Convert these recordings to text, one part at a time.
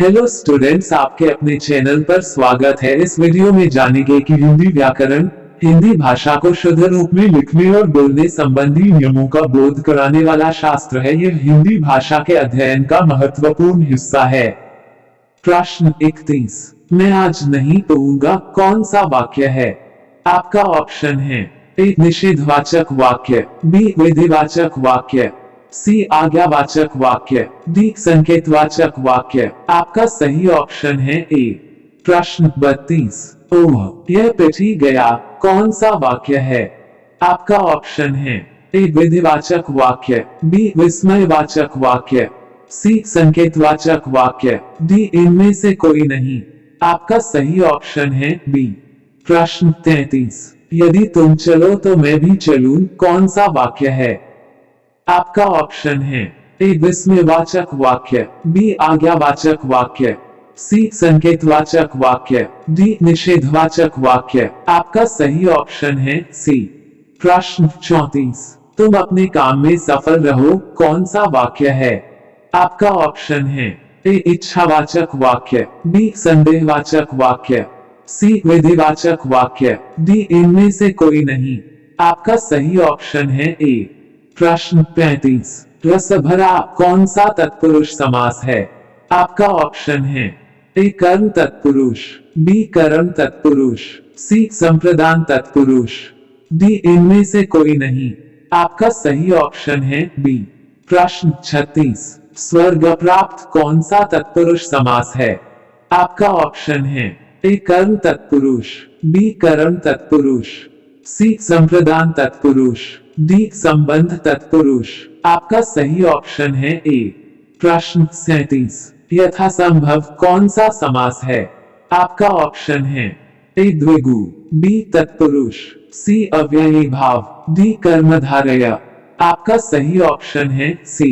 Hello students, आपके अपने channel पर स्वागत है। इस वीडियो में जानेंगे कि हिंदी व्याकरण हिंदी भाषा को शुद्ध रूप में लिखने और बोलने संबंधी नियमों का बोध कराने वाला शास्त्र है। यह हिंदी भाषा के अध्ययन का महत्वपूर्ण हिस्सा है। प्रश्न 31, मैं आज नहीं पढ़ूंगा कौन सा वाक्य है? आपका ऑप्शन है ए निषेधवाचक वाक्य, बी विधिवाचक वाक्य, सी आज्ञावाचक वाक्य, डी संकेतवाचक वाक्य। आपका सही ऑप्शन है ए। प्रश्न 32, ओह यह पिटी गया कौन सा वाक्य है? आपका ऑप्शन है ए विधिवाचक वाक्य, बी विस्मयवाचक वाक्य, सी संकेतवाचक वाक्य, डी इनमें से कोई नहीं। आपका सही ऑप्शन है बी। प्रश्न 33, यदि तुम चलो तो मैं भी चलूं कौन सा वाक्य है? आपका ऑप्शन है ए विस्मयवाचक वाक्य, बी आज्ञावाचक वाक्य, सी संकेतवाचक वाक्य, डी निषेधवाचक वाक्य। आपका सही ऑप्शन है सी। प्रश्न 34, तुम अपने काम में सफल रहो कौन सा वाक्य है? आपका ऑप्शन है ए इच्छावाचक वाक्य, बी संदेहवाचक वाक्य, सी विधिवाचक वाक्य, डी इनमें से कोई नहीं। आपका सही ऑप्शन है ए। प्रश्न 35, रस भरा कौन सा तत्पुरुष समास है? आपका ऑप्शन है ए कर्म तत्पुरुष, बी कर्म तत्पुरुष, सी संप्रदान तत्पुरुष, डी इनमें से कोई नहीं। आपका सही ऑप्शन है बी। प्रश्न 36, स्वर्ग प्राप्त कौन सा तत्पुरुष समास है? आपका ऑप्शन है ए कर्म तत्पुरुष, बी कर्म तत्पुरुष, सी संप्रदान तत्पुरुष, डी संबंध तत्पुरुष। आपका सही ऑप्शन है ए। प्रश्न 37, यथासंभव कौन सा समास है? आपका ऑप्शन है ए द्विगु, बी तत्पुरुष, सी अव्ययी भाव, डी कर्मधारय। आपका सही ऑप्शन है सी।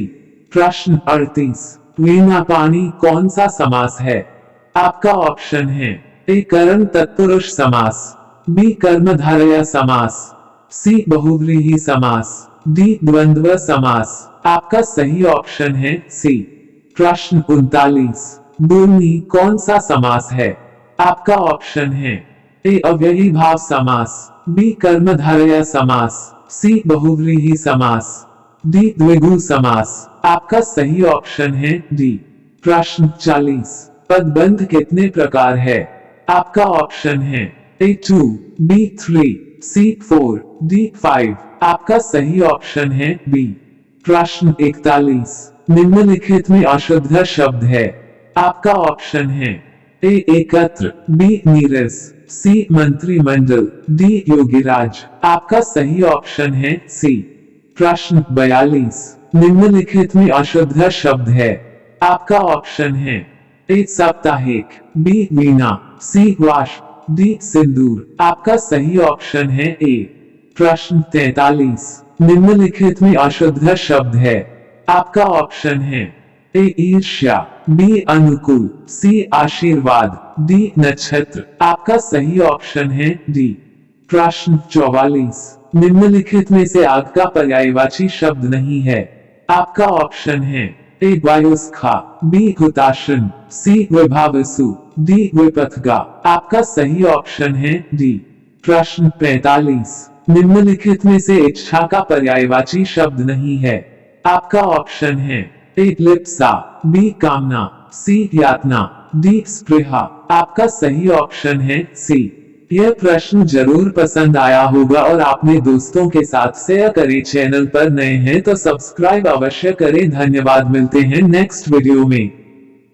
प्रश्न 38, वीणा पानी कौन सा समास है? आपका ऑप्शन है ए कर्म तत्पुरुष समास, बी कर्मधारय समास, सी बहुव्रीहि समास, डी द्वंद्व समास। आपका सही ऑप्शन है सी। प्रश्न 39, दूनी कौन सा समास है? आपका ऑप्शन है ए अव्ययी भाव समास, बी कर्मधारय समास, सी बहुव्रीहि समास, डी द्विगु समास। आपका सही ऑप्शन है डी। प्रश्न 40, पदबंध कितने प्रकार है? आपका ऑप्शन है ए 2, बी 3, सी 4, डी 5। आपका सही ऑप्शन है बी। प्रश्न 41, निम्नलिखित में अशुद्ध शब्द है। आपका ऑप्शन है ए एकत्र, बी नीरस, सी मंत्रिमंडल, डी योगीराज। आपका सही ऑप्शन है सी। प्रश्न 42, निम्नलिखित में अशुद्ध शब्द है। आपका ऑप्शन है ए साप्ताहिक, बी वीणा, सी वाश, डी सिंदूर। आपका सही ऑप्शन है ए। प्रश्न 43, निम्नलिखित में अशुद्ध शब्द है। आपका ऑप्शन है ए ईर्ष्या, बी अनुकूल, सी आशीर्वाद, डी नक्षत्र। आपका सही ऑप्शन है डी। प्रश्न 44, निम्नलिखित में से आग का पर्यायवाची शब्द नहीं है। आपका ऑप्शन है ए वायुस्खा, बी हुताशन, सी विभावसु, डी विपथगा। आपका सही ऑप्शन है डी। प्रश्न 45, निम्नलिखित में से इच्छा का पर्यायवाची शब्द नहीं है। आपका ऑप्शन है ए लिप्सा, बी कामना, सी यातना, डी स्पृहा। आपका सही ऑप्शन है सी। यह प्रश्न जरूर पसंद आया होगा और आपने दोस्तों के साथ शेयर करें। चैनल पर नए हैं तो सब्सक्राइब अवश्य करें। धन्यवाद, मिलते हैं नेक्स्ट वीडियो में।